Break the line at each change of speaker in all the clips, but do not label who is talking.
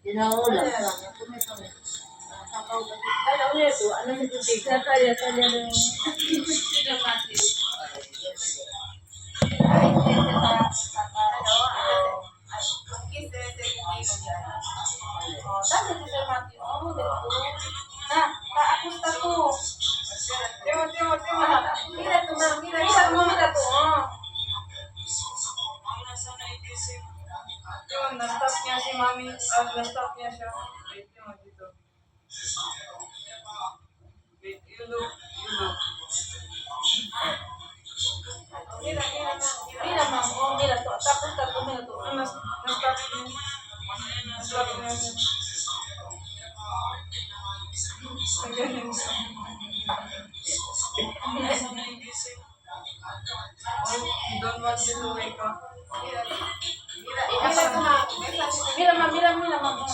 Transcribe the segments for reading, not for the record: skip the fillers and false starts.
Pinaulam.
Alam niyo ito, ano sa tubig? Kaya-kaya ng... Dami si Sir Matthew. Oh, dito. Na, kaakusta ko. Timo. Mira to, ma. Mira to.
Yun, na-stop niya si Mami. Na-stop niya siya. Wait, yun, dito. Wait, you look.
Mira, ma'am. Oh, mira to. Tapos tato, mira to.
Na-stop niya. Na-stop niya siya. Ganyan siya. Oh, you don't want you to wake up.
Mira, ma'am. Oh.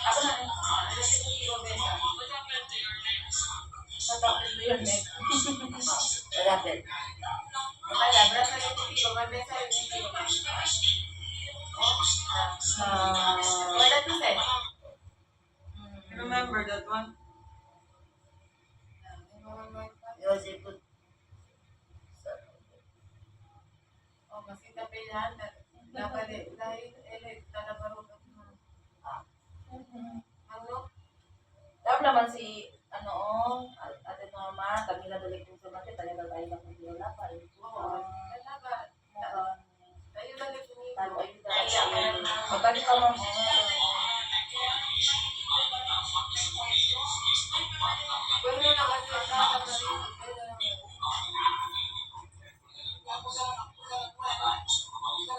Ako na. Tatapos mo yun, eh.
Rapid.
Remember that one?
Yosi put.
Tapos naman si, Ate Norma, kami na balik yung sa market, talaga tayo na kung wala pa. Pagkali ka ma'am,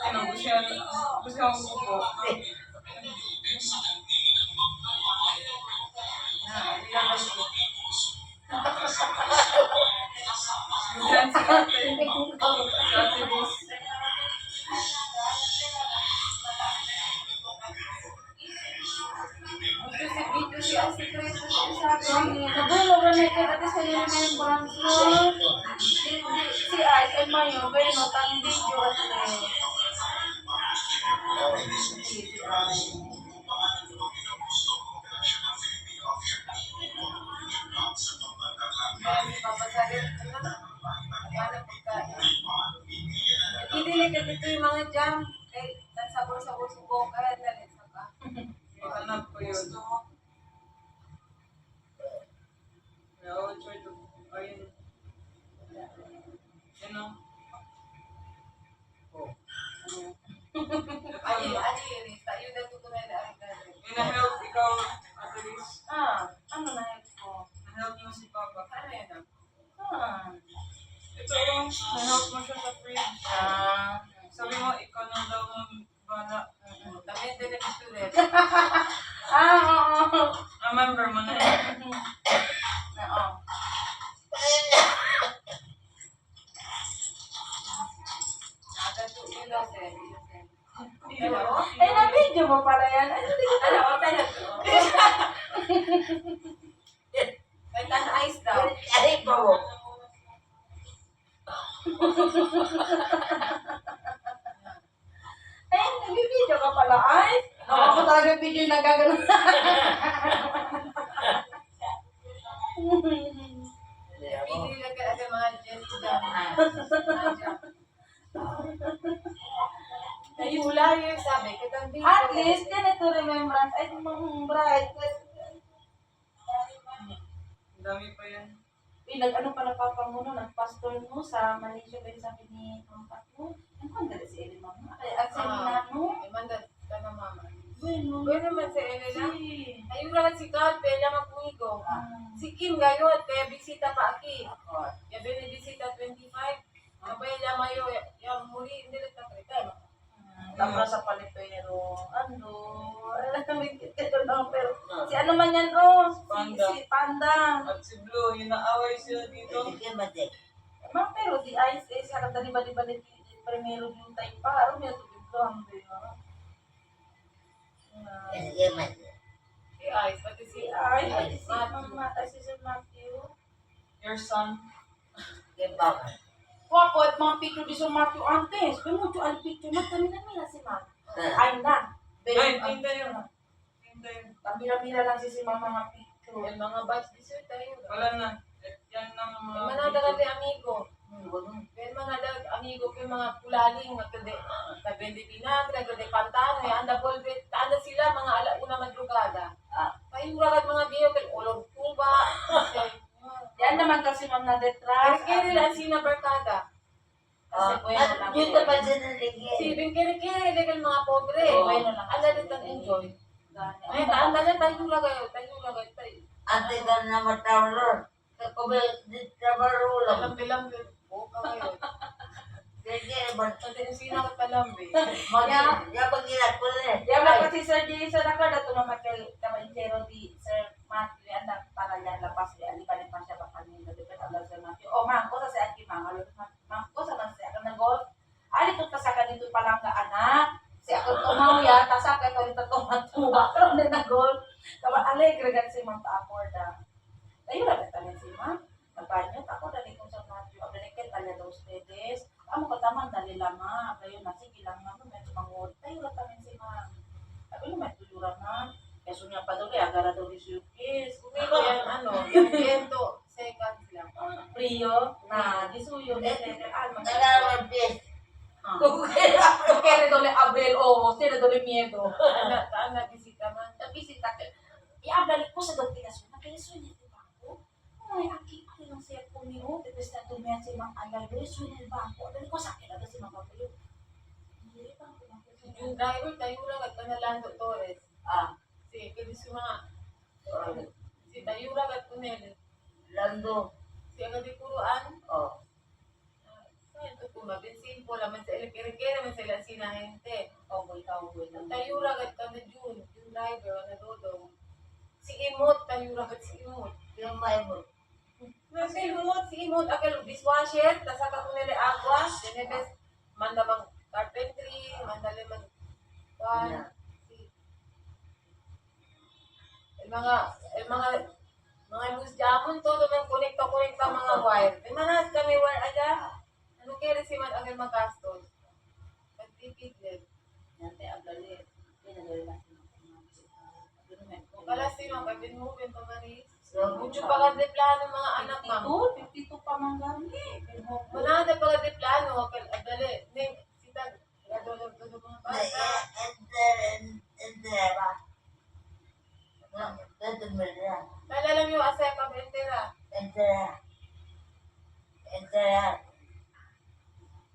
Ano, gusto yung kuko. Yan si Ate. Si Ate Liz.
nabulo ka na ikaw, dati sa nila na yung bronze si Ice and Mayo, pero no, tang video at hindi lang dito yung mga jam, kay nagsabor-sabor sa buhok, kaya nalit sa ka.
Hanap ko yun. I will try to, ayun. Yun o. Ina-help ikaw, Ate Liz.
Ano na yun ko?
Na-help mo si Papa. Ito o, na-help mo siya sa fridge. Sabi mo, ikaw na daw ang bala.
Oo.
Remember mo na yun.
Oo. Ay, na-video mo pala yan. Ay, hindi ko
Ari pa mo.
Ay, nag-video ka pala. Ay, ako talaga video yung nagagano. At least, ganito remembrance. Ay, mga bright.
Ang dami pa yan.
Nag-ano pala papa mo no, nag-pastor mo sa Malaysia ba yung sabi ni pampak mo? Ano kang dala si Ellen mama? At sa Milano?
Si Kim gayot, kaya bisita pa aki. Ya binibisita 25. Kapaya niya mayo, yung muli, hindi lang takrita.
Tapos sa palipero, pero si ano man yan, si Panda.
At si Blue, yung naaway sila dito.
Sige, mate.
Ma'am, pero di Ice, sa kanta di ba primero yung tayo pa, ano yung tubig doon,
Sige, mate.
Si Ice, pati si
si Mama, si Sir Matthew.
Your son.
Sige, baka.
Wapo at mga picture di Sir Matthew antes. Pero mucho al picture na kami na mila si Ma'am. Ay na.
Ay, tinta yun. Hindi.
Kamira-mira lang si mga picture.
Yung mga batch dessert tayo.
Wala na. Yan ang mga...
Yung mga dalabi amigo.
Ganun.
Kaya mga amigo kay mga pulaling, nagkade pinag, nagkade pantano, anda bolbet, anda sila mga alauna madrugada. Payura mga biyo kay ulog tuba.
Yan naman kasi Ma'am na detras.
Kaya lang sina barkada.
Kasi bueno lang.
Yun na ba sinalingin?
Si kaya legal mga pobre.
Bueno lang.
Anda dito enjoy. Ay, anda na tayo lagay, tayo.
Ate ka na matawalor. Kakubi, di trabaho lang.
Lambi-lambi. Buka kayo.
Kaya ba?
Pati yung sina ko talambi.
Yabang ginat ko na eh.
Yan lang kasi Sir Jason ako na tumamakil kamanchero di Sir Matthew yan na para yan lapas yan. Di pa rin pa siya baka nila. Di pa rin Sir Matthew. O ma'am ko sa si Aki ma'am. Ma'am ko sa man si Aki na golf. Ali ko tasaka dito pa lang ka anak. Si ako tumaw ya. Tasaka ito ito tumatuwa. Pero hindi na golf. Kaba alegre gan si ma'am ta-aporda. Tayo lang tanin si ma'am. Nagbanyo ako dali ko sa Matthew. Ang dalikin tanya daw ustedes. Amo ko taman dali lama. Kayo na sige lang ma'am. Medyo mangod. Tayo lang tanin si ma'am. Sabi mo may tuyuran ma'am. Kaya sunya pa daw agara daw di suitcase.
Kumiko yan, yung gento, seconds lang.
Frio na disuyo.
Nagawang piyes.
Kaya daw le Abril o sila daw le miedo.
Taan bisita man.
Bisita ka. I-abdali ko sa daw pinasun. Nakailisunya di ba ako? Ay, aki lang siya po niyo. Tapos na tumiyan si Mang Ayal. Isunya di ba ako? Dali ko sa akin. Si Mang Papayo. Hindi ba ako
Yung driver, tayo lang at Lando Torres. Si, kasi si mga, si Tayura at Kunel.
Lando.
Si Agadi Puruan.
Oh.
Kaya ito po, mabinsin po naman sa elekere naman sila sinahente.
Cowboy lang.
Tayura at June, yung driver, na dodong. Si Imot, Tayura at si Imot.
Yung may mo.
Si Imot, akal dishwasher, tasaka ko nila agwa, dinebes, mandamang carpentry, mandalimang mga loose jamon to, naman konekta mga wire. May manahas kami wire aja. Ano kaya rin si man ang magastos? Pagtipid din.
Nanti abdali. Pinadali lang si
Kala si man, kapin mo, pin pamanis.
So,
Mucho pa ka de plano mga anak, ma'am.
52 pa man gani.
Manahas pa ka de plano, abdali. Sita, gadolog mga bata. Kala lang yung asay ka bentera.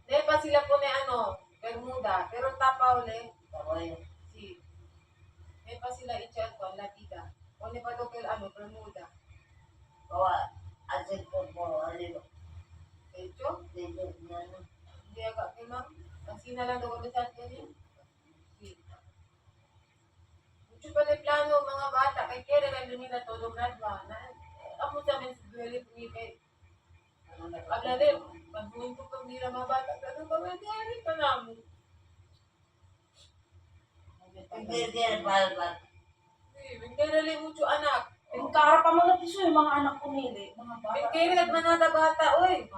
Dahil pa sila po ni Bermuda, pero tapaw le, si, may pa sila i-chat ko, Lapida. O ni pa dokil Bermuda. Echo, hindi agak kay ma'am. Ang sina lang daw kabisan ko niya. Si. Mucho pa ni plano mga bata, kay kaya lang lumina todo gradwa. Amo sa men si Dueli Pumipay. Aglali, pagbuhin ko pag nila mga bata, pero pag-agari pa namin. Bingkay mucho anak.
Yung kara pa man napiso yung mga anak ko nili. Mga bata.
Bingkay rin manada bata, oy.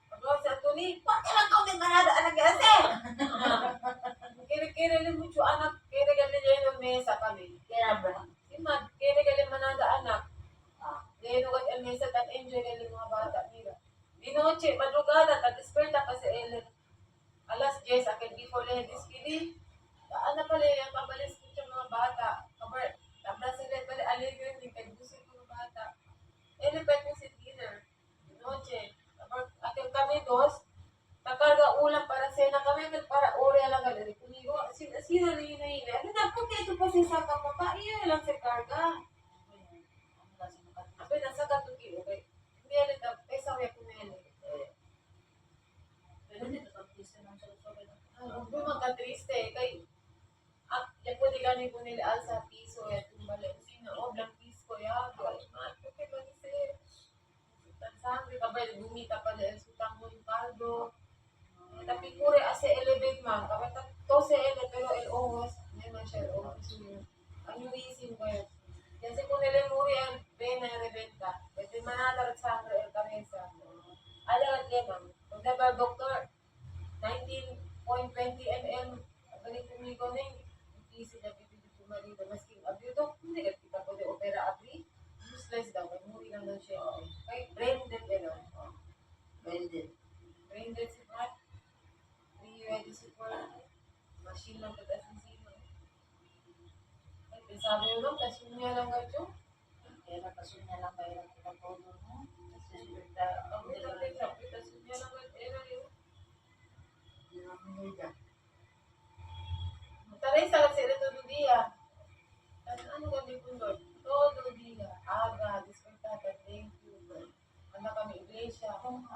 Pagkaw sa Tony, bakit lang kami manada anak kasi? Bingkay rin mucho anak, kaya rin yung mesa kami. Simad, kaya rin manada anak. Dahil nung el mesa, enjoy rin mga bata nila. Di noche, madrugada, tag-esperta pa si Ellen. Alas 10, akin before lang diskili. Ano pala yung pabalis ko sa mga bata. Kabra sila pala aligre, hindi kayo gusto ng mga bata. Ellen pa ko si dinner. Di noche. Akin kami dos, takarga ulam para sena kami, para ore lang galing. Kumigo, sino rin na yun. Ano na po kayo pa si Saka pa, iyo lang sa karga. Apay, nasa katuki, okay. Hindi alin na, pesa waya ko na yun. Huwag magka-triste, kay yan po di gani po nila sa piso, yan tumbala. Sino, blang piso, ya, ay, okay ba kasi? Tansangri ka ba, bumita pa dahil sutang mo yung kaldo. Tapi kure ase elevate man, kapag to se ele, pero el ojos, may man siya el ojos yun. Ano isin ba yun? Yan si Kunele Muri ang bena rebenta. Pwede manadar sangre el cabeza. Alagat lemang. Kung diba, doktor, 19.20 ml, balik kumigo na yung isi na bibili ko marido. Masking abyo, sabi mo, kasi niya lang gacho.
Kaya nakasunya lang kayo ng pinag-todo mo. Kasi
Ang ito, kasi niya lang gacho. Taray sa kasi ito do dia. Ano gabi po Lord? Todo dia. Aga, dispertada, thank you Lord. Ano kami iglesia. Ano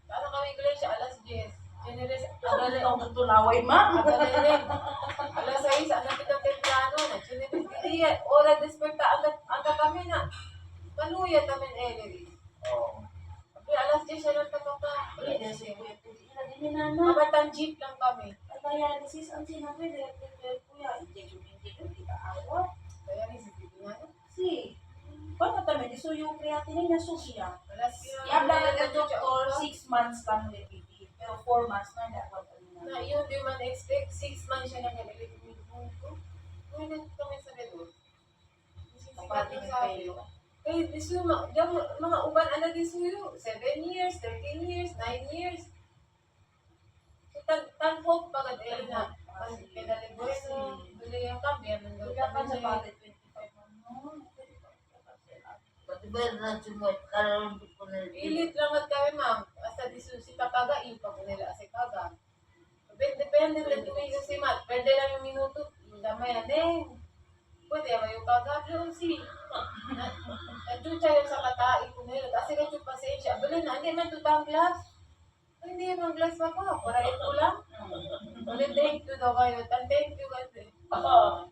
kami iglesia, alas 10. Generous,
Agad ang tunaway, ma'am.
agalele. Alas 6, ano kita temprano na. Generous, dia. Ora desperta, aga kami na. Panuya kami Ellery. Sabi, alas 10 siya lang tapaka.
Pwede siya, kuya. Pwede na din ni Nana.
Mabatang jeep lang kami.
Ay, dialysis ang sinabi. Kuya, injection, di ka awat.
Kaya ni si Tito nga.
Si, paano kami? Di so yung creatinine na susiya.
Alas
Yabla na ka doktor, 6 months lang repeat. Pero 4 months na dapat
na yun, di man expect, 6 months siya nang nalilig mo ko. Uy, kami sa gano'n.
Kapati ng kayo.
Eh, diso, mga uban, ano diso yun? 7 years, 13 years, 9 years. So, tan-hope pa ka dahil na, pedaling bueno, bili ang kambiyan ng
Kuya pa sa
gawin.
pati 25 mo.
Pati ba na sumot, karoon ko na
Ilit lang at kami, ma'am. Asa diso si Takaga, ipa ko nila si Kaga. Depende lang tumigo si Matt. Pwede lang yung minuto. Damay na din. Pwede ba yung Kaga? Pero si Nadjucha yung sa katai ko nila. Kasi ka yung pasensya. Bali na, hindi man tutang glass. Ay, hindi man glass pa ko. Para ito lang. Bali, thank you daw kayo. Thank you kasi.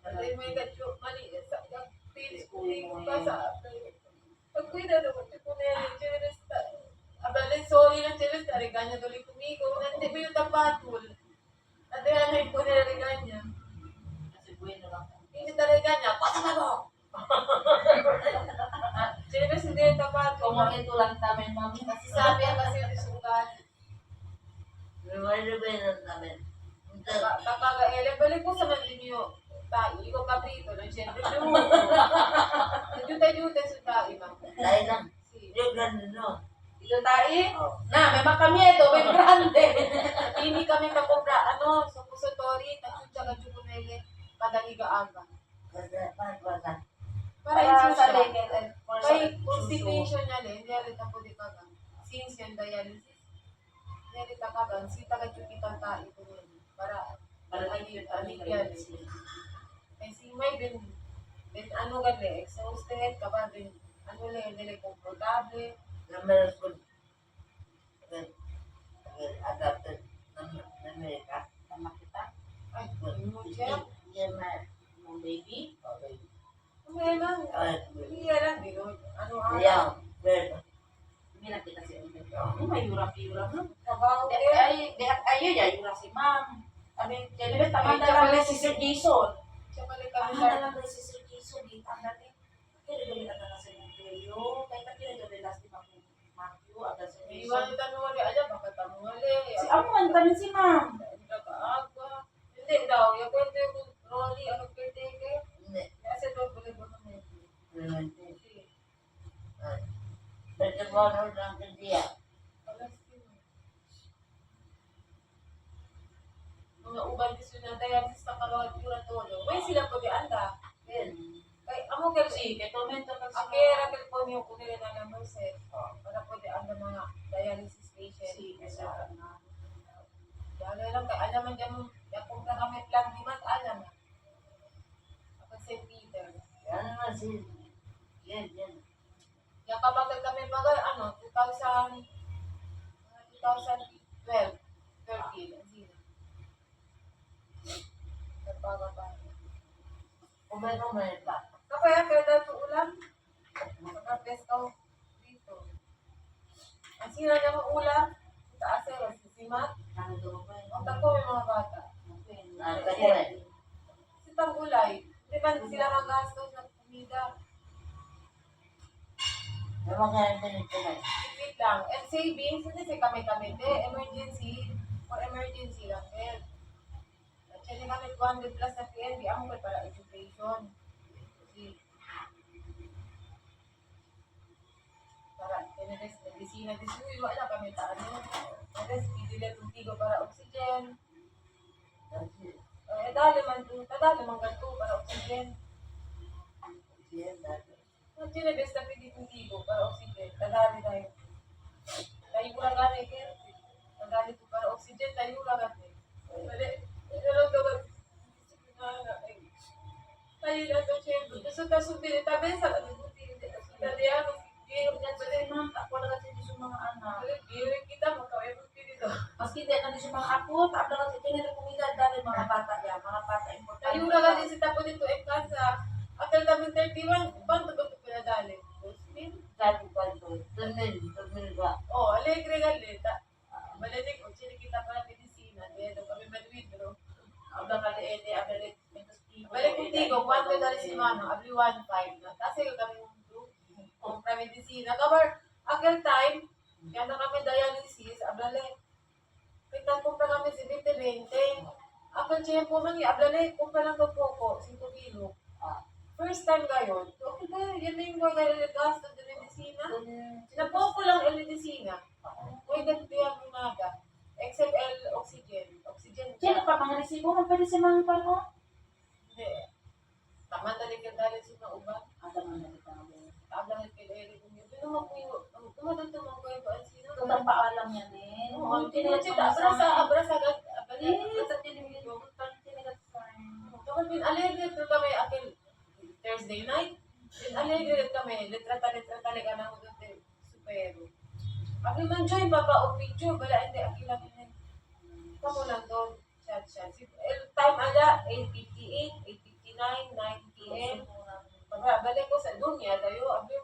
Kasi may gacho. Mali. Pilis ko pa sa pagkuida daw ko. Tipo na yan. Cheris. Abali, sorry lang. Cheris. Ariganya tuloy kumiko. Hindi mo yung tapatul. At yan ay po nilarigan
Kasi bueno lang.
Hindi talaga niya. Pasa na mo! Cheris, hindi yung tapatul.
Kung ito lang tamin, ma'am.
Kasi sabi ang kasi yung sugat.
Reminder ba yun namin?
Kakaga-ele, balik ko sa mandinyo. Tayo, ikaw kaprito, lang siyempre mo. Najuta-juta sa tayo, ma'am.
Tayo lang.
Si,
Yung ganun, no?
Ito tayo.
Oh.
Na, may makamieto, may grande.
hindi kami kakumpra, suppository, tatsucha ka chukunele, padaliga aga.
Basta.
Para
sa
sa
legend and for
Kay constipation niya din, hindi rin ako di kaga. Since yung dialysis, hindi rin kaga, si taga chukitan tayo ko rin. Para aligyan. Kasi may din ano gali, exhausted, kapag din, ano lang, hindi rin komportable.
Number ko. Adapted ng Amerika.
Tama kita.
Ay, mo siya.
Yan na.
Mong baby.
Okay.
May lang,
Ay,
hindi lang, ano
Yan. Well,
Hindi na kita si Ate. Ano may yurap-yurap no?
Kabaw
Ay, ya, yura si ma'am. Sabi, kaya tama na lang si Sir Jason.
siya pala kami
Ang
sa
lang si Sir Jason, di ang dati. Kaya rin na sa Monterio. Kaya kaya rin na si Matthew, agad si
may
Jason.
iwan tanong wali, alam, baka tanong wali.
Si Amon, kami si ma'am.
Nagkaaga. Hindi daw, yung kwento yung Rolly, ano caretaker.
hindi.
Kasi daw, balik mo naman.
Pwede mo ano lang kandiya.
Mga uban dis yun na dialysis na kalawat yung natulog. May sila po di anda. Kay amo kay
Si, kaya tomento ka sa
akira kay po niyo kung nila na naman set. Para po di anda mga dialysis patient.
Si, kaya na.
Dahil lang kay alam man dyan kung na kami plan di man alam. Ako St. Peter.
Yan naman si. Yan.
Kaya kapag kami bagal, 2012, 13, Nagbaga pa.
Kumain pa.
Kapaya kaya dito ulam, nakapes ka dito. Ang sila niya mga ulam, sa asero, si Matt,
Ano daw ba yun?
ang tako may mga bata.
Nakakuha.
Si Tanggulay, di ba sila magastos ng kumida?
Naman kaya ganito na.
Tipid lang. And savings, hindi si kami-kami. Emergency, for emergency lang. At siya kami 200 plus na PNB, ang may para education. Kasi, para, pinag-rest, medicina, disuyo, wala kami taano. Tapos, pidila itong tigo para oxygen. Kaya dali man ganito para oxygen. Ang sinibes na pwede kong tigo para oxygen. Tadali tayo. Tayo ko lang gani, kaya. Tadali ko para oxygen, tayo ko lang gani. Bali, pero daw, tayo na ito, syempre. Gusto ka sundin, tabi sa kanibuti. Dali ako, gihirap niyan ba rin?
Ma'am, ako na kasi di sa mga anak.
Bali, gihirap kita, makawin mo dito.
Maski di na di sa mga apo, tapos kasi tinira ko nila dahil mga bata yan, mga bata importante.
Tayo na gani si tapo dito, casa. After kami 31, banto ba ito pinadali?
Sabi ko ito, tumil ba?
Oh, alegre galita. Baladik, o sila kita para medisina. Dito kami madwidro.
Abang kali ede, abalik,
Balik kong tigo, kwanto dali si Mano, abli 1.5 na. Kasi kami kung para medisina. Kabar, aquel time, kaya na kami dialysis, ablale. Kita kung pa kami si 20-20. Aquel tiempo man, ablale, kung pa lang ko 5 kilo. First time gayon, okay ba, yan na yung mga gasto ng medisina. Sinapoko lang ang medisina. Kung nagbiyak yung naga. XFL oxygen. Oxygen.
Sino pa mga resibo? Ang pwede si mga pano?
Hindi. Tama talaga dahil sa mga uban.
Ada man na kita mo.
Abang at kailangan kong yun. Pero tumatang ko yung paan sino.
Tutang paalam yan eh.
Oo, tinutita. Abrasa agad.
Eh, sa television, tutang tinigat sa
Kapag pinaligid ito kami akin Thursday night. Pinaligid kami. Litrata ka na ako doon. Supero. Abi man join baba o picture. Bala hindi. Aki lang yun. Kamu lang doon. Chat. Time ala 8:58, 8:59, 9 p.m. Balik ko sa dunya tayo. Abi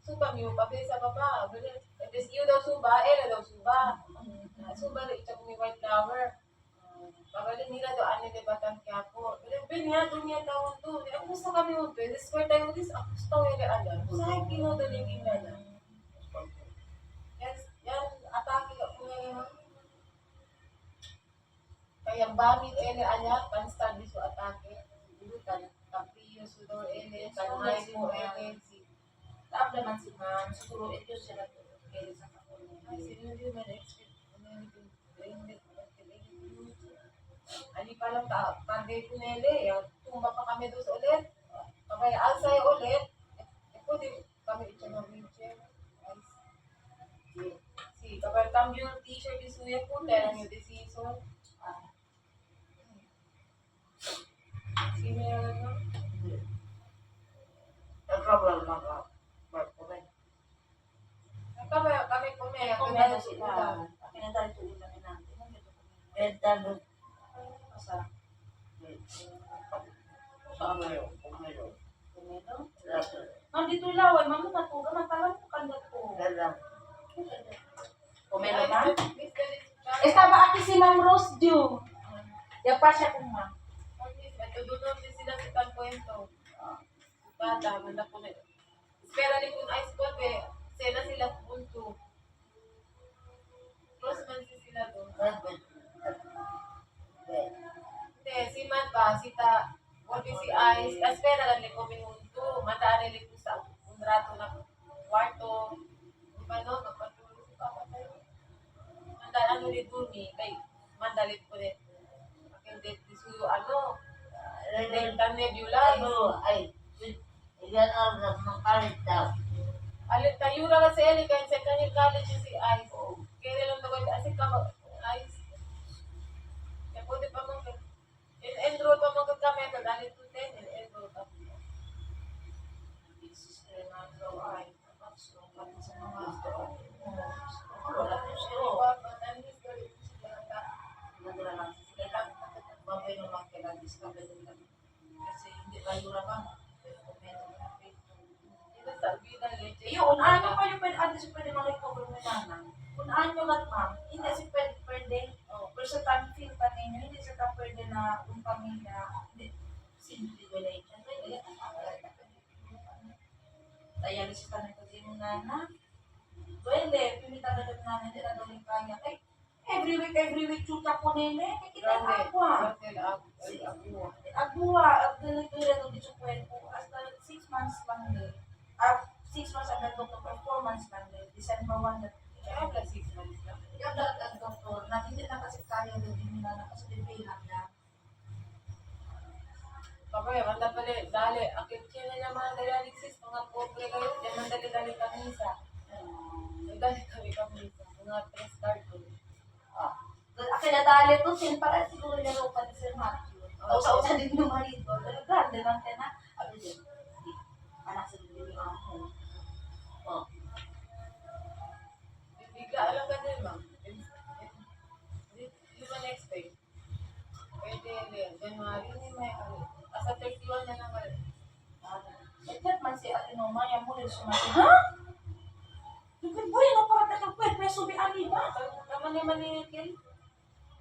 suba mi pabi sa baba. Balik. Des iyo daw suba. Daw suba. Suba rin ito kung white flower. Pabalik nila do ani de Batang Quiapo. Bin niya dunya tawon to. Ang gusto kami mo to. This square tayo this ako gusto wala ala. Sa kino do ning na. Yan atake ka po ngayon. Kaya bamit ele anya constant diso atake. Ilutan kapiyo sudor ele kanay mo ele si
Taap naman si ma'am. Siguro ito sila kaya sa kapunin.
sino di man expect Ali pa lang kagay ko nele, tumba pa kami doon ulit. Kaya alsay ulit. Pwede kami ito ng wheelchair. Si, kapag cambio ng t-shirt di suya po, kaya nyo decision. Sino yung ano?
Nagkabal mga barkumen.
Kami po may
Kung meron sila, pinadali tuloy na natin.
Benta doon.
Sa
Kumero.
Kumelo? Ma'am, dito laway. Ma'am, matuga. Matagal ko kandat ko.
Dalang.
Kumelo, ma'am? Estaba aquí si Ma'am Rose Dew. Ya pa siya kung ma'am.
Tudunod din sila sa pagkwento. Bata, manda po na. Espera ni kung ice cold, sila sila punto. Close man sila doon. Hindi, si Man ba, si Ta, Volpi si Ice, espera lang ko minuto, mataan nila ko sa kontrato na kwarto. Di ba no, magpatulog si Papa tayo. Mandaan ano ni Dumi, kay mandalit ko rin. Aking date di suyo, Delta Nebula.
Ay, ilan ang makalit daw.
Alit tayo na kasi yan, kaya sa kanyang college si Ice. Kaya lang naman, kasi Ice. Kaya pwede pa mong enroll pa mong kami, alit to 10, enroll pa.
Sister na daw ay napasok kami sa mga
Wala ko siya. Nagula lang sila lang. Mabay naman kailan discover nila. Kasi hindi tayo rabang. Pero kumento na
Ito sa vida leche.
Yun, ano pa yung pwede, ano siya pwede mag-recover mo naman? Kung ano lang ma'am, hindi siya pwede, pero sa time feel pa ninyo, hindi siya pwede na kung pamilya, hindi, simple relation. Kaya rin siya na kasi mo nana. Pwede, pinita na rin nana, hindi na gawin kanya. Ay, every week, chuta po nene, kita agwa. Agwa, agdala-gala no dito kwento, hasta 6 months lang din. 6 months ang doktor, 4 months lang din. December 1 na.
Kaya pala 6 months lang.
Kaya dalat ang doktor, na hindi na kasi kaya din nila na kasi bibilang na.
Kaya manda pala, dali, akit siya na niya mga dialysis, mga pobre kayo, yan man dali-dali kamisa. Dali kami kamisa, mga 3 carton.
Akin na dali to, sin para siguro niya pa ni Sir Matthew. Sa din yung marido. Pero grande man ka na. Abi din. Anak sa din yung ako. Oh.
Bigla alam ka din, ma'am. Di ba next day? Pwede, January, hindi may ano. Asa 31 na lang kayo.
Ito man si Ate Noma, yung muli sumati. Ha? Yung boy, no, para tayo pwede, may subi ani ba?
Kaman naman ni Kil.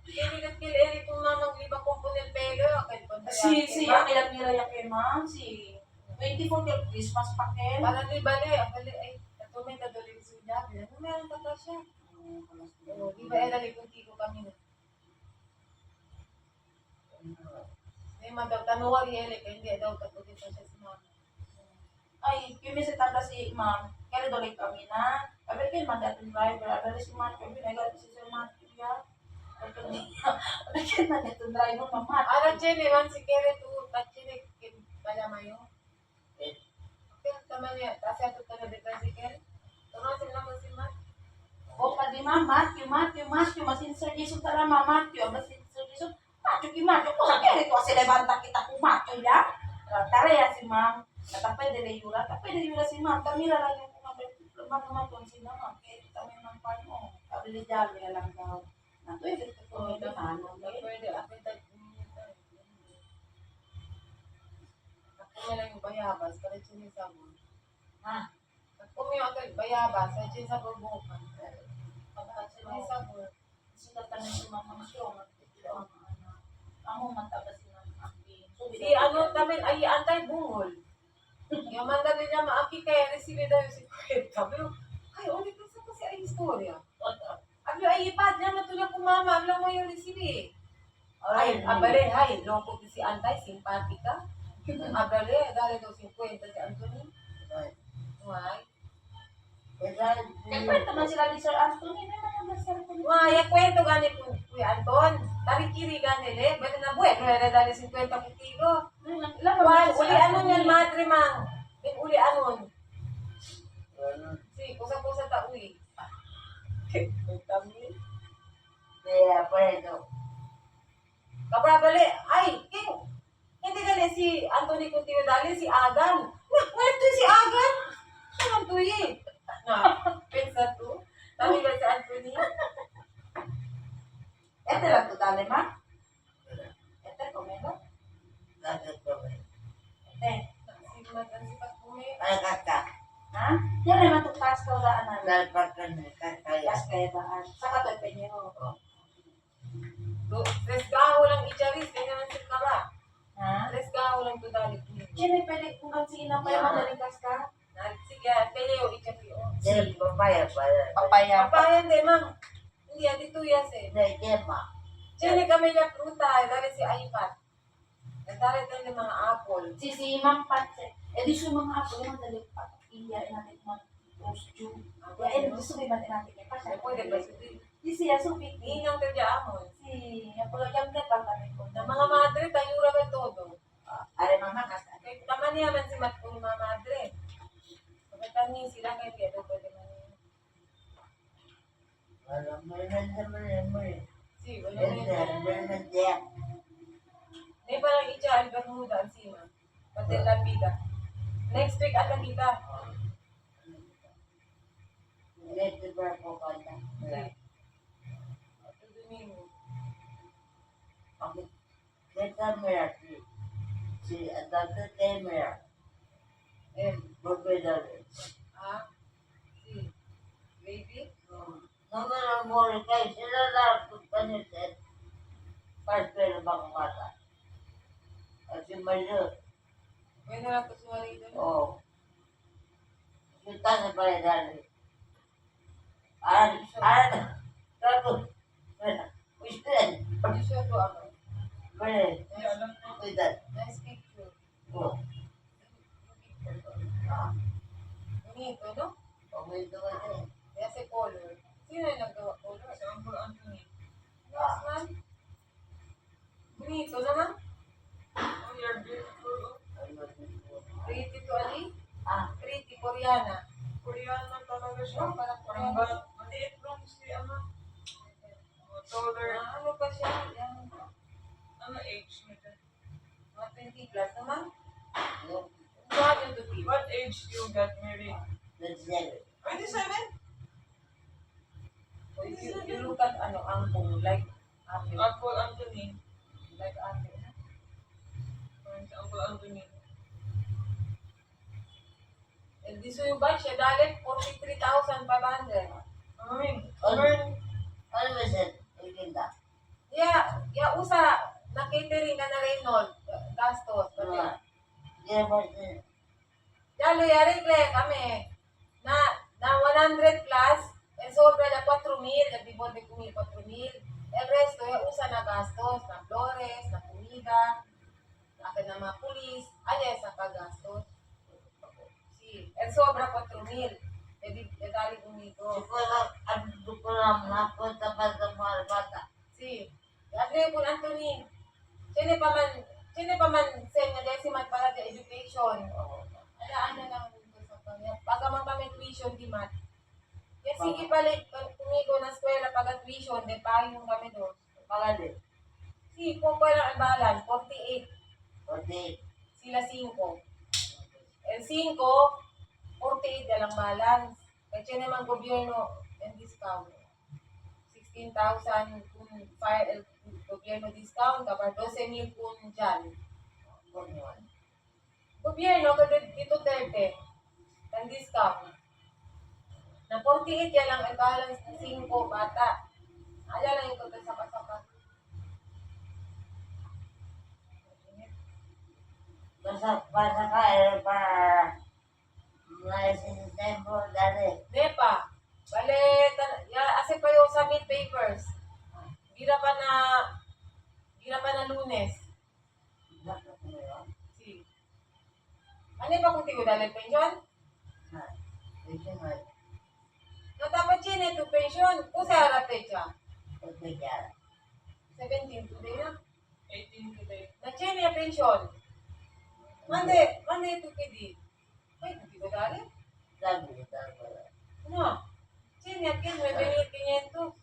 Kil, eri kung mamang liba kong punil pelo.
Si Akila Mira yung kay ma'am, si 24 till Christmas pa ken.
Para di bali, ay, may tadulig siya. Ano meron ka siya? Di ba, dali kung tiko kami na. May daw, tanuwag yele, kaya hindi daw katugin pa siya si mama.
Ay, pimisita si ma'am. Kaya dolik kami na. Sabi kayo, man dating driver. Sabi si ma'am, kami nagagalit si Sir Matthew ya. Sabi kayo, man dating driver, mama.
Ara chene, man si Kere tu, tachine, kaya mayo. Kaya tama niya, kasi ato talaga dito si Kere. Tunaw sila mo si Mat.
O, pati ma'am, Matthew. Masin Sir Jesus tala, ma'am, Matthew. Masin Sir Jesus. Matthew, kung sa kaya ito, kasi levanta kita kung Matthew ya. Tara ya si ma'am. Tapay de yura si ma'am. Tamira lang yung mga sila ma'am. Kaya kami ng pano. Sabi ni Jalo, lang daw. Nato, ito ko ito hanong.
Pwede, ako yung lang yung bayabas, para chine sabon.
Ha?
Kung yung agad bayabas, para chine sabon bukan. Chine sabon.
Sila ka na si ma'am siyo. Amo mataba si ma'am.
Si ano namin, ay antay bungol. Yung manda niya maaki kaya resibe daw yung si Kuwet. Sabi ko, ay, ulit na sa kasi ay istorya. Sabi ay ipad niya matulog ko mama, alam mo yung resibe. Ay, abale, hay, loko si Antay, simpatika. Abale, dali daw 50 si Anthony. Why?
Nagkwento man sila ni Sir Anthony. Naman ang Sir Anthony.
Why, kwento gani po, Kuya Anton. Tarikiri gani le, ba't na buwan? Kaya dali 50 kilo. Why, uli anon yan, madre mang. Uli anon. Si, kusa-kusa ta uwi. Kami. Kabrabali, ay, king. Hindi gani si Anthony Coutinho dali, si Agan. Kwento si Agan. Saan tuyi? Na, pensa to. Tami ba si Anthony?
Ito lang to dali ma. Ito komelo. Ito.
Si Magan si Pagpume.
Ha? Yan naman to taas ko daan na. Taas kaya daan. Saka to penyero.
Tres gaho lang icharis, kaya naman si Kara.
Ha?
Tres gaho lang to dali.
Sino pwede kung kansi na pa yung madaling kas ka?
Sige, peleo ichari.
Papaya.
Papaya hindi, mang. Hindi, dito yas eh. Diyan kami niya pruta, dali si iPad. Dali tayo ng mga apple.
Si Ma'am Patse. Eh di siya mga apo yung madaling pa. Iya natin mga costume. Ya, eh, gusto ba natin natin kaya pa siya.
Pwede ba si
Di siya subik.
Inyong tadya amon.
Si, yung pula yung ketang kami ko.
Na mga madre, tayo ra todo.
Are mama kasa.
Kaya tama niya man si Matko mga madre. Pagkatani sila kaya kaya daw pwede man yun. Si, wala na yun. May parang itcha ang Bermuda ang sima. Pati la vida. Next week at kita. Ito Domingo. M. Ah? Si. Baby? Pwede na lang ito sumali doon. Hindi siya ito ako. Nice picture. Bonito, no? Kaya si color. Sino yung naggawa color?
Si Uncle Anthony.
Yes, man. Bonito naman.
Oh, you're beautiful.
Koreana.
Koreano talaga siya.
Oh, parang
Parang
Koreano.
maliit lang si ano. Taller.
Ano pa siya? Yan.
Ano age nito?
Mga 20 plus naman. What you do?
What age you got married? 27?
You look at ano, angkong, like ate.
Uncle Anthony.
Like ate.
Uncle Anthony.
And this yung batch, siya dalit 43,500.
Ay,
Ano ba siya? Ikinda?
Yeah, usa, na catering ka na Reynold, gastos.
Ano? Hindi na ba siya?
Yalo, yari, kami, na 100 plus, and sobra na 4,000, nagdibon de kumi 4,000. El resto, usa na gastos, na flores, na comida, akin na mga pulis, ay, sa kagastos. Si, and sobra 4,000. Dali umito.
Siguro ko lang napunta pa sa mga bata.
Si, Adre po Anthony, sino pa man sa inyo decimal para sa education. Ano lang dito sa kanya. Pag man kami tuition, di mat. Yan sige palit, tumigo na eskwela pag tuition, di pa yung kami doon.
Pangalit.
Si, kung ko lang ang balan, 48.
Kasi,
Sila 5. El 5, 48 na lang balance. Kasi naman gobyerno and discount. 16,000 kung fire gobyerno discount, kapag 12,000 kung dyan. Gobyerno, kada dito 30. Ang discount. Na 48 yan lang ang balance ng 5 bata. Ayan lang yung total saka-saka.
basta ka, para mga sinistempo dali.
Nepa, bale, ase pa yung submit papers. Gira pa na Lunes. Si. Ano ba kung tigo dali pension?
Ito nga,
Natapat siya ito pension. Kung sa harap pecha.
pagkakala.
17 today na.
18 today.
Na siya niya pension. Mande ito kidi. Ay, kung tigo dali.
Sabi ko talaga.
Ano? Siya niya kin, may 2,500.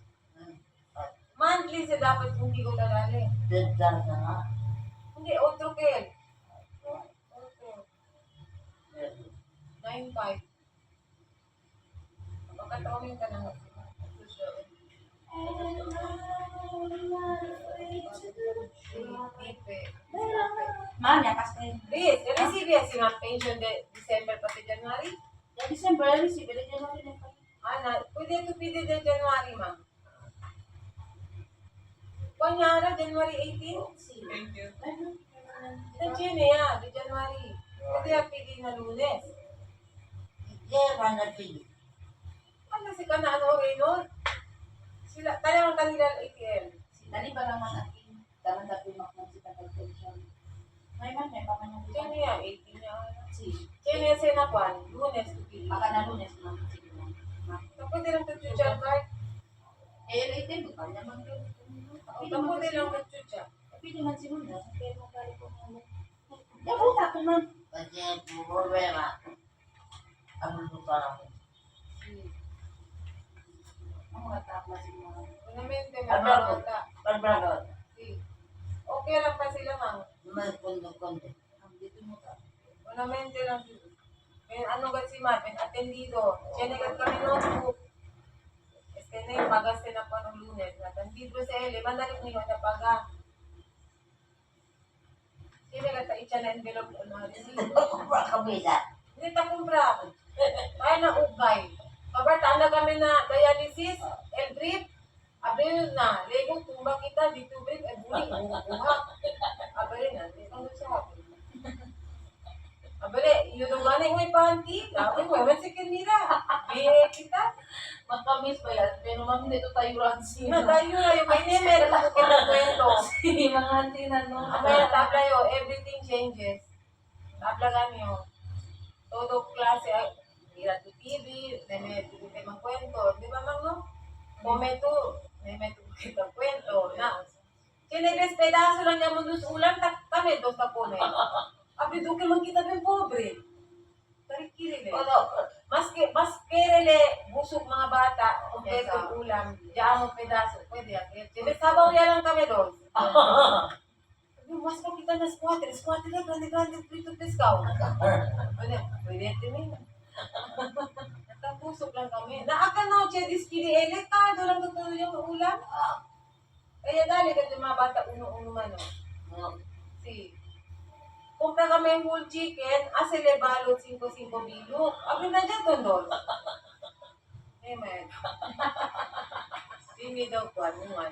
Monthly siya dapat kung tigo dali.
Dito na nga.
Hindi, otro kin. Otro. 9,500. Pagkatawin ka na nga.
Ma'am, yakas kayo.
Please, receive yan si ma'am pension de December pati January.
Yung December, receive it. Yung mga pinag-
Ana, pwede ito pwede de January ma'am. Kunyara, January 18?
Thank you.
Nandiyan niya, de January. Pwede yan pwede na Lunes.
Hindi man napili.
Ano si ka na ano Reynold? Sila, tayo ang kanila ATM.
Dali ba naman aking daman dati makmang si Tagal Pension? May man, may pamanong
Diyan niya, 18 niya.
Si,
Diyan niya sinapuan, Lunes to pili.
baka na lunes na. Sige na.
Pwede lang ito chucha card.
Eh, late din, baka naman kayo.
Pwede lang ito chucha.
Pwede man si Muna. Kaya mo kaya ko mo. Yabuta ko man.
Kasi problema. Ang lupa lang.
Ang mga tapla si Muna.
Unamente na
Ano?
bata.
Pagbagot.
Si. Okay lang pa sila ma'am.
May kundo-kundo.
Ang dito mo ka.
Unamente lang sila. May ano gat si ma'am, may atendido. Siya na kami notebook. Este na yung pagaste na pa ng Lunes. Natandido sa ele, mandalik niyo na paga. Sila kata itcha na envelope o mga resibo.
Kumpra kabisa.
Hindi ta kumpra. Kaya na ugay. Kabartaan na kami na dialysis, el-drip. Abril na, legong tumbang kita, dito brief, buling, buhak. Abali na, ano siya? Abali, yun ang ganay mo panty, tapos mo, man si Kenira. Bihe kita.
Makamis pa yan. Pero ma'am, dito tayo ransi.
Na tayo na, yung may nemer, ako kinakwento.
Sige, mga auntie na no.
Amaya tabla yo, everything changes. Tabla kami yo. Todo klase, mira tu TV, neme tu tema kwento, di ba mang no? Momento, neme tu kita kwento na. Kinegres pedazo lang niya mundos ulam, kami dos tapone. Abi duke man kita ben pobre. Tarikili le.
Ano?
mas kerele busog mga bata
Okay,
kompleto
so-
ulam. Diyan mo pedaso. Pwede yan. Sige, sabaw yan lang kami doon. Sabi, mas ko kita na squatter. Squatter na, grande, frito discount. Ano, pwede din eh. Natapusok lang kami. Naaka na, che, diskili, elektado lang tutuloy yung ulam. Kaya dali ka yung mga bata, uno-uno man, no? Si, kumpra kami whole chicken, asile balot 5-5 bilog. Abi na dyan doon. Amen. Hindi daw ko, anuman.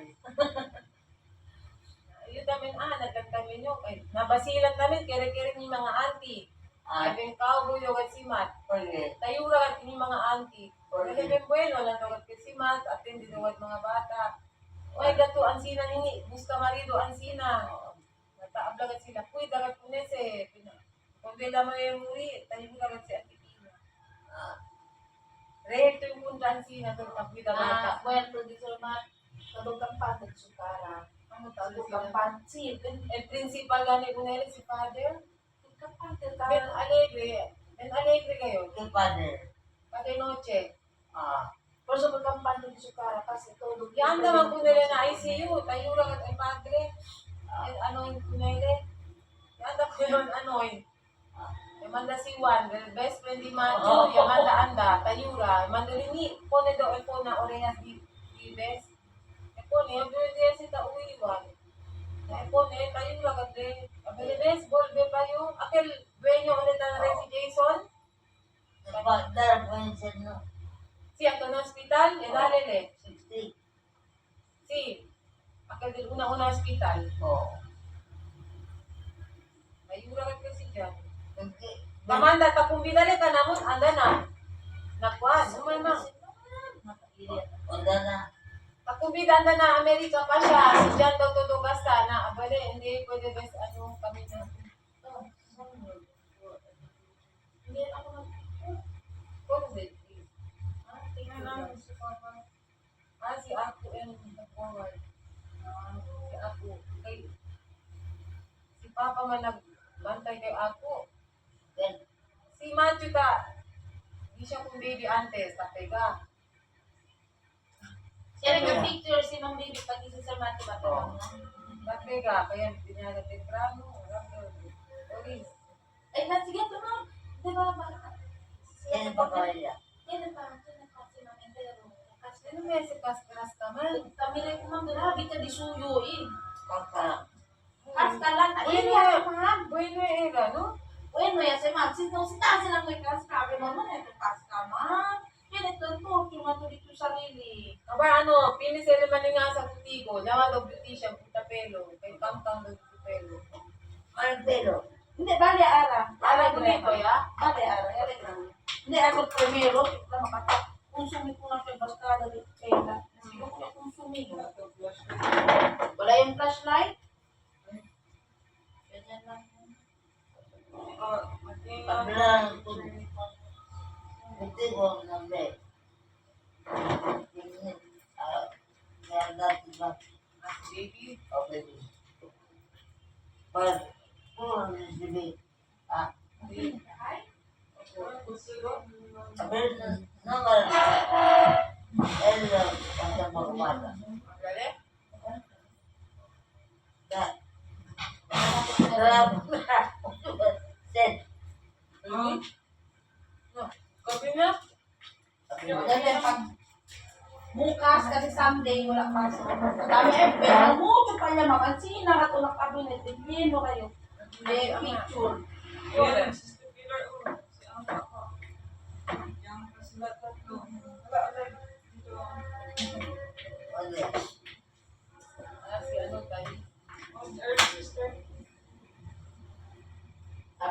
Yun namin, nagkantamin nyo. Nabasilan namin, kere-kere ni mga auntie. Sabi yung cowboy yung simat. Tayo lang ni mga auntie. Sabi yung bueno, lang daw simat, atin din daw mga bata. Oy, gato, ansina nini, busta marido, ansina. Nataablagat sila, kuy, dagat po nese. Kung bila mo yung muri, tayo mo dagat si Ate Pina. Reto yung punta ansina, doon kapoy dagat.
Bueno, di sa mga kadugang patag sukara. Ano kadugang pansit.
El principal gani ko na si father.
Kapatid
Ben Alegre kayo. Pati noche.
Pero sa pagkampan ng sukara kasi todo.
Yan naman po nila na ICU. Tayo lang at ang padre. Ano yung kunele? Yan na po yun, ano yun. Yamanda si Juan, the best friend ni Macho, Yamanda Anda, Tayura, Yamanda Lini, pone do, po na orejas di best. Pone, yung biyod si Tauiwan. Pone, Tayura, kadre. Abili best, volve pa yung, akil, dueño ulit na rin si Jason. Si ato na hospital, edalele. Si, akil din una-una hospital. Tayura ka kasi dyan. Mamanda, tapong binalik ka namon, anda na. Nakuan, umay ma. Tapong binanda na Amerika pa siya. Si John daw todo basta na. Abali, hindi pwede best ano kami na. Hindi ako mag... What is it?
Tingnan namin si Papa.
Si Ako and forward. Si Ako. Kay, si Papa man nagbantay kay Ako. Si Matthew ta, di siya kung baby antes, tapay ka.
Siya rin yung picture si Mang Baby pag isa sa mati ba?
Tapay ka, kaya hindi niya na temprano. Oris.
Ay, sige ito na. Di ba ba? Yan pa si Mang Entero.
Ano may si Pascaras ka man?
Kami rin kumang grabe ka di suyo eh. Kasta lang. Ayun
Bueno,
yan, ma'am.
bueno era, no?
Bueno, ya se man. Si taas lang may kasta. Kaya naman ito kasta, ma'am. Yan ito to. Tumato dito sarili.
Aba ano, pinis ele man nga sa kutigo, nawa daw beauty siya, puta pelo, kay kangkang daw puta pelo.
Hindi, bali ara.
Ara ko nito, ya?
Bali ara. Hindi, ako primero. Ito makata. Konsumi ko na siya basta dali kaya. Sige ko na konsumi. Wala yung flashlight? Ganyan lang.
Baby, magaling?
Oh,
Kopi na?
Ganyan pag bukas kasi Sunday wala pasok. Dami pero mucho pa yan mapansin na ato ng cabinet. Lleno kayo. May picture.
yan, Sister Pilar, si Amba ko. Yan, sila tatlo. Wala, dito.
Si ano tayo?
Oh, Earth Sister.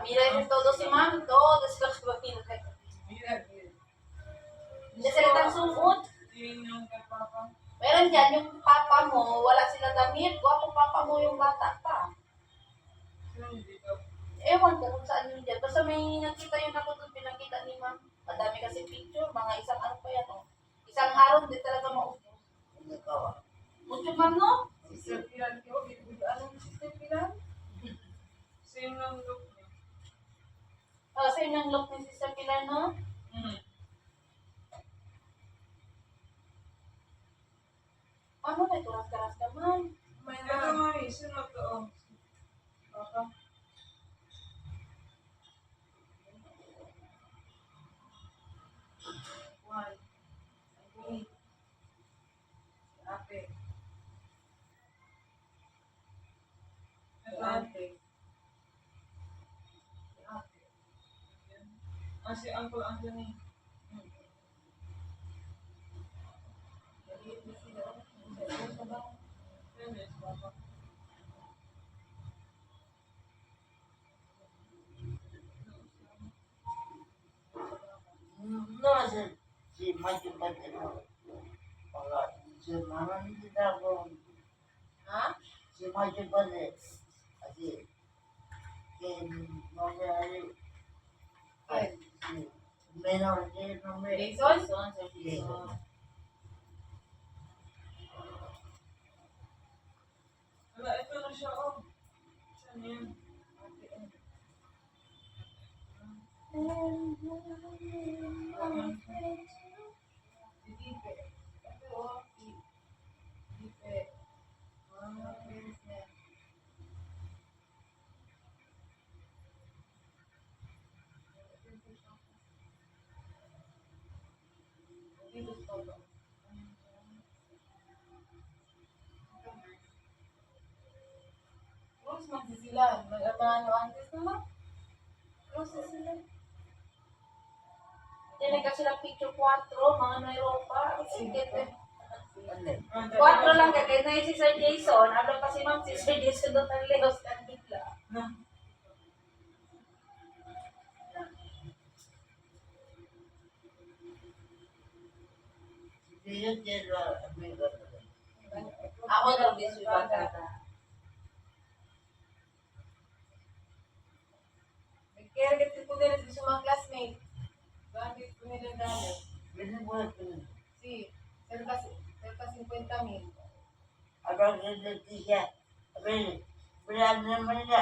Mira yung todo si ma'am. Todo sila sa pinag
Mira,
Hindi sila tang suot.
Tingin yung kay Papa.
Meron dyan yung papa mo, wala sila damit. Wapo papa mo yung bata pa.
Dito.
Ewan ko kung saan yun dyan. Basta may nakita yung ako doon, pinakita ni ma'am. Madami kasi picture, mga isang ano pa yan. Oh. Isang araw, di talaga maubos. Mucho ma'am, no?
Sister Pilar, anong Sister Pilar?
Same lang look niya.
Same yung look ni Sister Pilar, no?
Si Uncle Anthony.
Maliit na sila. Ano sa ba?
Yan, yes, Papa.
No, si Maju Bate mo. Wala, si Mama hindi na ako.
Ha?
Si Maju Bate. Kasi, kay Mamari. Ay, si Menor, si Mamari.
Jason?
Jason.
Wala, ito na siya, oh. Saan yan?
Si Dipe. Ito oh, si Dipe. Friends niya. Hindi gusto ko. Rose, magsisilan. Mag-amano antes naman. Rose, sila.
Tinig kasi lang picture 4, mga Europa. Sige,
Ano?
4 lang kaya na si Sir Jason. Ano pa si Ma'am, si Sir Jason doon ang lehos kanila.
Dia dia amiga.
Ako daw din si Bagata.
Nag-care ko nila sa mga classmates. Bakit ko nila dali?
Ini buat ini.
Si, cerca 50,000.
Ada dia tiga. Beli. Berani mana?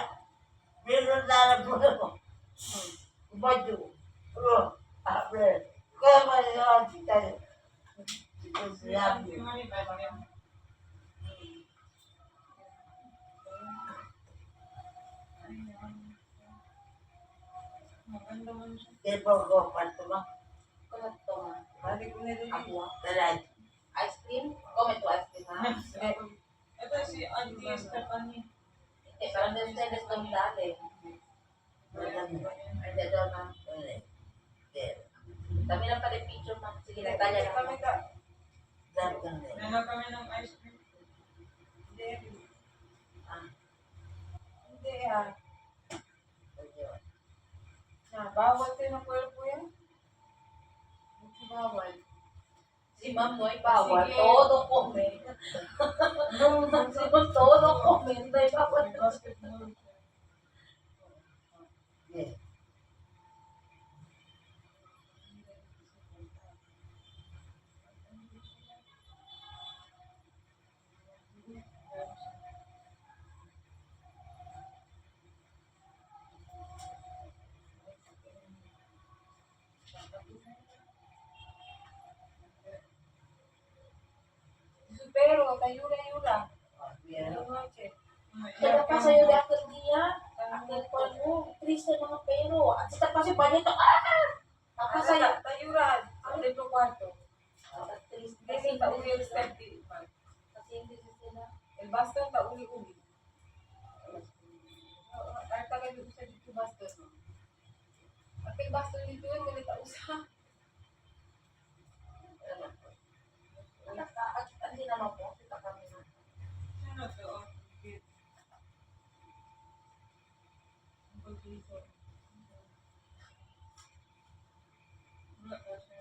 Beli dalam buku. Baju. Oh, apa? Kau mana kita? Kita
Si
siap.
Auntie Marie, Papa yan. Maganda man siya.
Kepo ko patuma.
Kulat to nga.
Bakit ko nila
Ako.
Terai.
Ice cream? Comment to ice cream ha?
Si Uncle- Ito si Auntie Stephanie.
Hindi, parang doon sa gusto mo dati.
Berani.
Hindi daw na.
Oke.
Kami lang pala yung picture ma'am. Sige, nagtaya lang
kami
kami.
ka.
Datang ni.
Nana kami ng ice cream.
Hindi.
Ah,
Hindi ah. Bawal tayo ng kwerpo yan. Hindi bawal.
si Ma'am Noy bawal.
Sige.
Todo comment. Si Ma'am todo comment. Noy bawal.
Basketball.
Yes.
Pero, tayura-yura.
Bien.
Ano noche.
Kaya pa sa'yo di ako diya. Ang kuwan mo. Triste mga pero. At sita pa siya pa nito. Ako sa'yo.
Tayura. Ang dito kwarto.
Triste.
Kasi tauli yung step di.
Kasi hindi sila.
El baston tauli-uli. Ay, tagal yung isa dito baston. At el baston dito yung kulit usa.
Hindi naman po. Kita kami na.
Sino to? Oh, kid. Uncle Jason. Wala ka siya.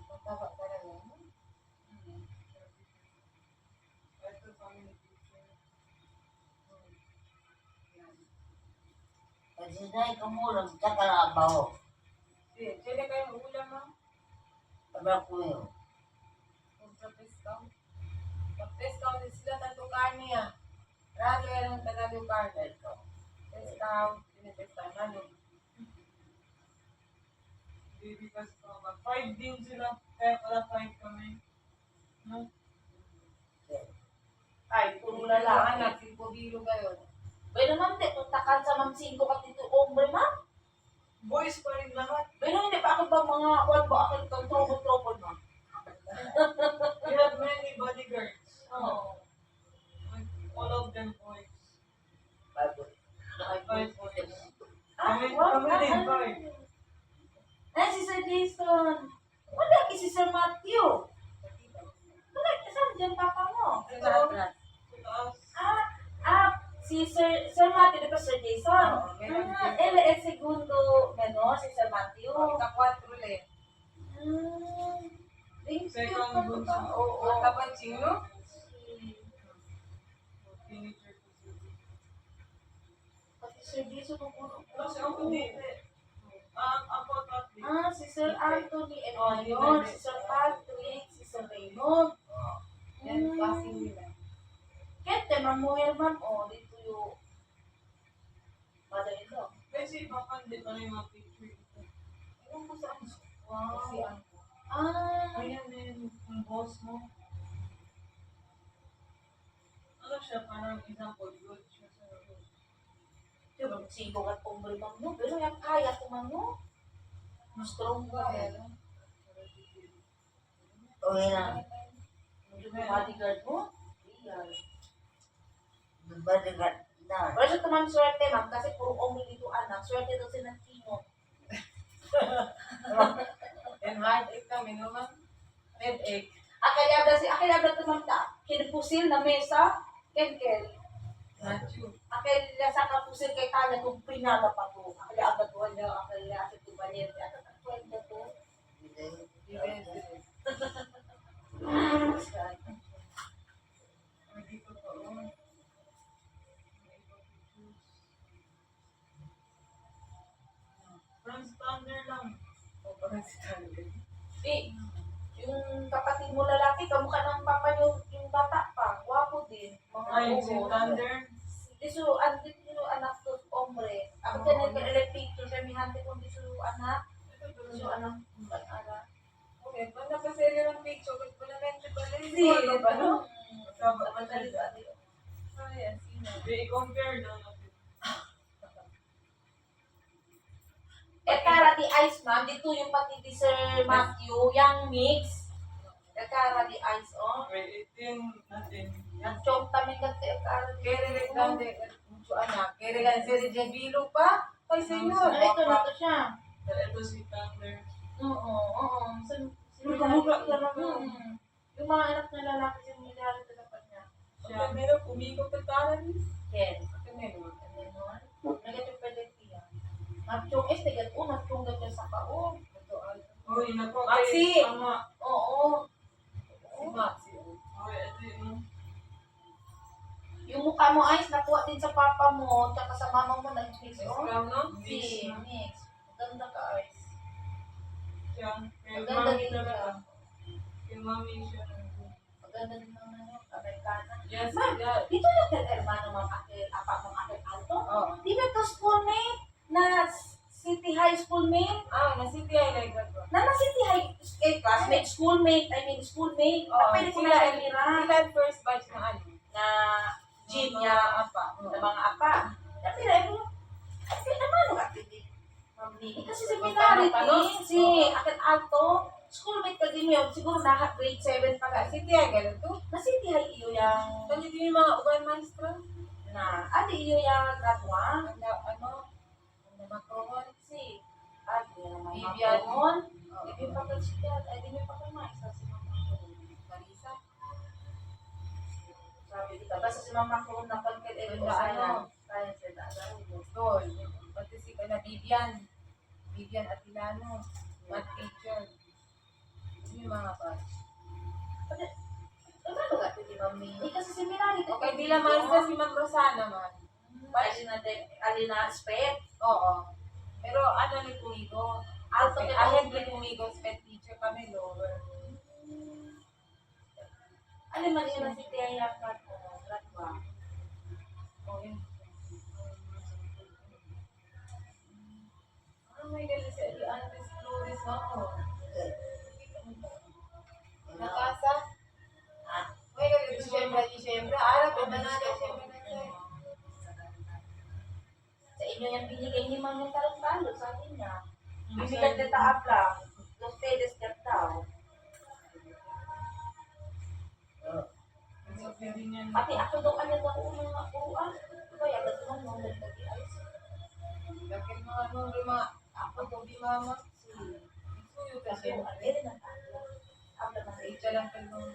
Mataba talaga.
Ito family picture.
Kasi na kumulang sa kalabaw.
Sila kayong ulam mo?
Aba ko yun.
Kung sa peskaw. Pag peskaw, sila tatukan niya. Ralo yan ang Tagalog card. Peskaw, pinipestaw na no.
Baby kasi pa ba? 5 din sila. Kaya pala 5 kami. No?
Ay, puro
Wala
lalaki.
anak, 5 kilo kayo.
Pero ma'am, di, puntakan sa Ma'am 5 ka dito, ombre ma'am.
Boys pa rin lahat.
Pero hindi pa ako ba mga, wala ba ako itong trouble ma'am?
We have many bodyguards.
Oo. yung papa mo?
Sa atras.
Sa taas.
Si Sir Matthew, di ba Sir Jason?
Oo, meron
Él
din.
es segundo menor, si Sir Matthew.
Ika-4 le.
Second bunso.
Oo.
Mata ba chino?
Teenager ko siya.
Pati Sir Jason ang puno.
Kasi ako dito. Ako tatli.
Si Sir Anthony, yun, si Sir Patrick, si Sir Raymond.
Yan, passing nila.
Kete, mamuhir man, dito yung mother-in-law.
Kasi papa hindi pa rin mga picture.
Ewan ko saan siya.
Wow.
Kasi ang
Ayan din yung boss mo. Ano siya, parang example, good siya sa
Diba, sibog at umri man mo, pero yung kaya ko man mo. Strong ka eh.
Okay lang.
Yung bodyguard mo, real.
Bodyguard na.
Pero siya tumang swerte, ma'am, kasi puro umri dito anak. Swerte daw si Nantino.
Yan, heartache kami naman. Headache.
Akilabda tumang ta. Kinipusil na mesa, kenkel.
Nacho.
Akil sa kapusil kay Tanya kung pinala pa to. Akilabda to, akilabda sa tubanyan. At ang kwento to.
Dito pa, oh. Friends thunder lang.
O, parang si Tandy.
Yung kapatid mo lalaki, kamukha ng papa yung bata pa. Wapo din. Mga
Ay, si
ugo.
thunder.
Diso, andit yung anak to, ombre. Ako din nag-elect picture, sabi hante kong diso anak. Diso anak, anak.
Okay, banda pa sa iyo ng picture. Kung na mention ko rin.
Si, ba no?
Magkaba-
Ay, asino.
I-compare lang natin.
Kara di ice, ma'am. Dito yung pati di Sir Matthew, yung mix. Kara di ice,
Wait, itin natin.
Nag-chok kami kasi kara di.
Kere regande. Mucho anak. Kere regande. Si Regabilo pa. Ay, senyor.
Ito na to siya.
Ito si thunder.
Oo.
Pero kamukha talaga.
Yung mga anak na lalaki sa milari sa dapat niya.
Siya.
Pero kumikot ka tanan.
Yes.
Kamero.
Negative predictive. Nag-chok es, tigat o, nag-chok ka sa kao.
Uy, nako.
Maxi!
Ama.
Oo.
Si Maxi.
Uy, ito yung...
Yung mukha mo ayos, nakuha din sa papa mo, tsaka sa mama mo, nag-mix. Oh.
Ikaw, no?
Si, mix. Maganda ka, ayos.
Siya. Kay
Maganda
mami
din
talaga.
siya.
Kay mami siya.
Maganda din naman yun, Amerikana.
Yes,
Ma'am,
yeah.
dito yung hermano ma'am, apa ma'am, Alto?
Oh.
Di ba to schoolmate na City High schoolmate?
Nasiti ay like that.
Na City High classmate, schoolmate, schoolmate.
Oh,
Pwede ko
sila
na nila
sila ang first batch na ano.
na gym niya,
apa.
ng mga apa. Tapi na mo, ano ka, Ma'am Nini? Kasi si Minari, si Akin Alto, schoolmate ka din yun, siguro na grade 7 pa ka.
Nasiti ay ganun to.
Na City High iyo yung,
Kanya din yung mga uban maestro.
na, iyo yung gradwa.
Ano? Makroon.
Si, yung mga
Vivian.
Macron. Hindi pa ka siya, di mo pa ka maisa si Ma'am Macron.
Marisa.
Sabi di ka, basta si Ma'am Macron na pagkait
Wala, ano?
Kaya siya daan.
Tol. Pati si kana Vivian. Vivian Atilano. Math teacher. Yung mga batch.
Ano ka, di Ma'am Nini? Kasi si Minari,
Okay, di lang maestra si Ma'am Rosana man.
Alina Spet.
Oo. Pero ano ni Kumigo?
Alto
Okay,
ka
ahead ni Kumigo, sped teacher kami, lower.
Alin man yun na si Tia Gradwa.
Oh, yun. May galing si Andres Flores ako. Nakasa? May galing si Siyempre. Arap, manada, siyempre na siya.
Sa inyo yung binigay ni Ma'am yung talong-talong, sabi niya. Bibigyan kita abla. Los pedes ka daw. Pati ako daw ano daw mga uruan. Kaya agad naman nung nagtagi ayos.
Bakit mga ano, mga ako to di mama. Suyo
Kasi
kasi.
yung ano yun ang abla. Abla na sa
Ito lang kalong.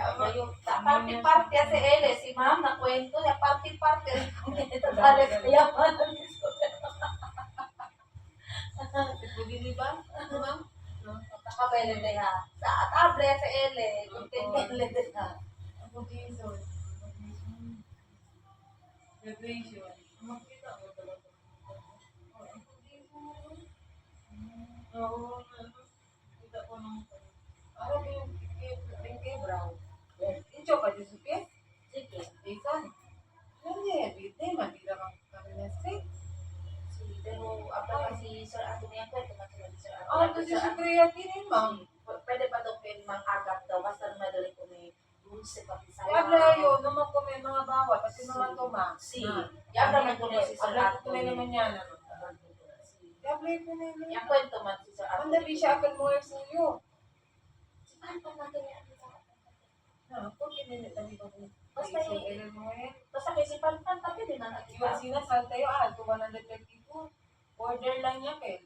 Yung party-party si Ele, si ma'am, na kwento niya, party-party. Ito balik kaya man.
Pwede ba? Ano ma'am?
Nakabele na ha. Sa table si Ele, kung tinili din ha.
Ako Jesus. Graduation.
Makita mo talaga. Oo, kita ko nung
Ano ba yung kay Brown? Ito ka, Josephine?
Sige.
Jason? Ano niya? Bite, mabila kami na sick.
Pero apa si Sir Anthony ang kwento man sila ni Sir
Ah,
Anthony.
ito si creatine, ma'am.
Pwede pa daw pwede mag-agap daw. Basta madali ko may dulce pati sa
Wala yun, naman ko may mga bawat, kasi naman to, ma'am.
Si. Yabra man ko si Sir
Agad ko na
Anthony.
naman yan. Gablay ko na naman.
Yung kwento man si Sir
Ang
Anthony.
labi siya agad mo yung suyo.
Ano pa natin yan?
Na, ako pinili tabi ko.
Basta
So,
yun.
ilan mo yan?
Basta kasi pan tapi din na
Yung
nakita.
sinasal tayo, to 132. Borderline niya, Kel.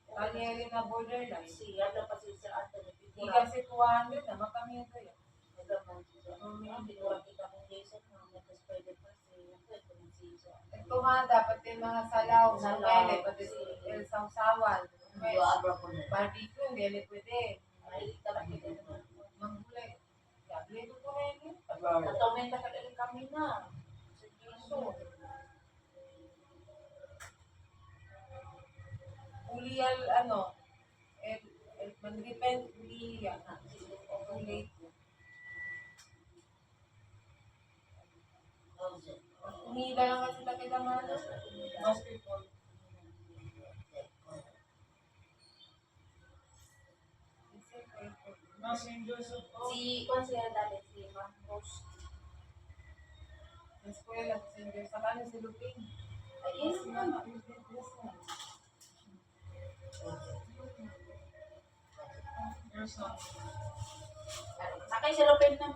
Kanyari na borderline.
Si yabra pa si Sir Anthony.
Hindi kasi 200 na, makami ito yan.
Nagaman si Sir Anthony. Pinura kita kong Jason. Tapos pwede pa si yung kwento man si Sir Anthony.
Ito nga, dapat yung mga salaw,
Salaw.
pwede, pati el sausawan.
Yung abra ko na.
Barbecue, hindi pwede.
Mahilig talaga kita naman.
Manghulay. Gablay ko po rin yun.
Abra.
Natomenta ka rin kami na. Si Jason.
Ulial, mag-depend, ulial. Ulay ko. Umila lang kasi lagi naman.
basketball. Na St. Joseph. Oh,
Si Consiel dati si Ma'am Rose.
Sa eskwela, sa kanin si Luping.
Ay, yes, ma'am.
your son.
Sakay si Ruben na.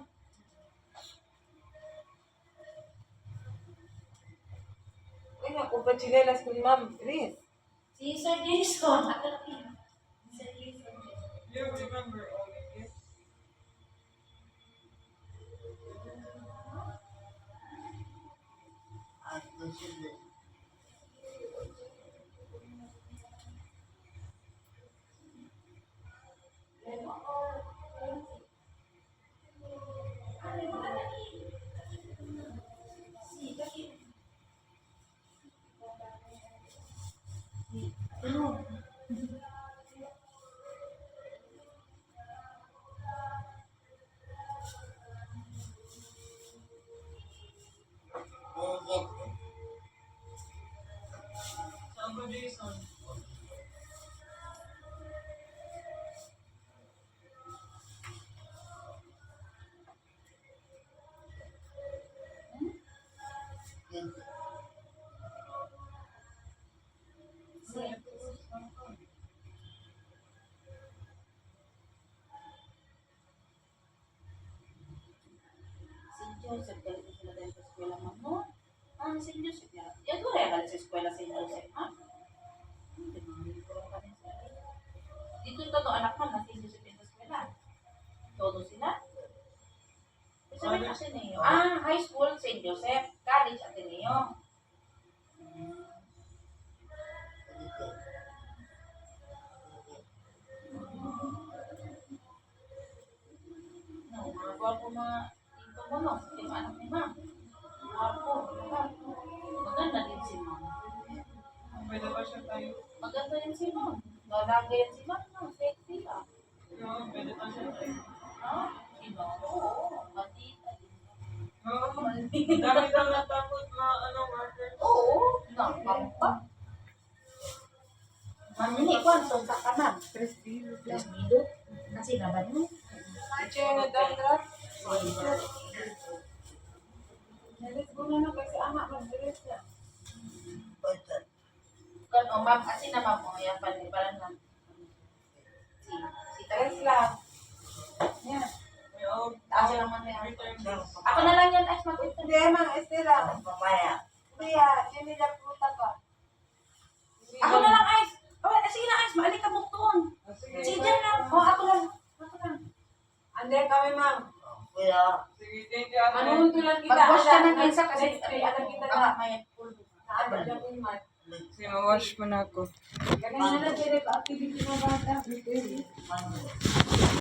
Ay, naku pa chinelas ko ni Ma'am Chris.
Si Sir Jason. Sir Jason.
You remember all of it?
At sila.
Saan ba Jason?
Si Joseph, galit na sila dahil sa eskwela mo, no? Ah, si Joseph yan. Yan ko rin galit sa eskwela si Joseph, ha? Hindi mo, hindi ko rin galit sa eskwela. Dito yung todo anak mo na si Joseph yan sa eskwela. Todo sila. Sabi ko Ateneo. Ah, high school, St. Joseph. College, Ateneo. No, mga gwapo mga tito mo, no? Yung anak ni ma'am. Gwapo. Maganda din si ma'am.
Pwede ba siya tayo?
Maganda din si ma'am. Nalaga yan si ma'am, no? Sexy ah.
No, pwede ba siya tayo?
Ha? Sino? Oo, matita din.
Oo, dami daw natakot worker.
Oo, nakapampa. Mamini, kwanto ka ka ma'am?
3 bills.
Plus nido. Kasi naman mo.
Ito yung nagdangrat. Nalis ko na kasi ama, mag-dress na.
Kan o ma'am, kasi na ma'am, o yan pala, parang ma'am. Si
Dress
Tayo.
lang. Yan.
May all
Ako lang man yan.
return
Ako na lang yan, Ash, mag-ito.
Hindi, Mang Estela.
Ang papaya.
Kuya, yun nila puta ka.
Ako na lang, Ash. Oh, sige na, Ash, maalik ka bukton. Sige dyan lang. O, ako lang. Ako lang.
Ande kami, ma'am.
Kaya,
Sige, thank you, ate.
Manuhon to lang kita.
Mag-wash ka ng
Anak,
isa kasi
next week, anak kita na.
baka may pulbo.
Naabot lang yung mat.
Sige, ma-wash mo na ako.
Ganun na lang sila pa activity ng bata.
ano,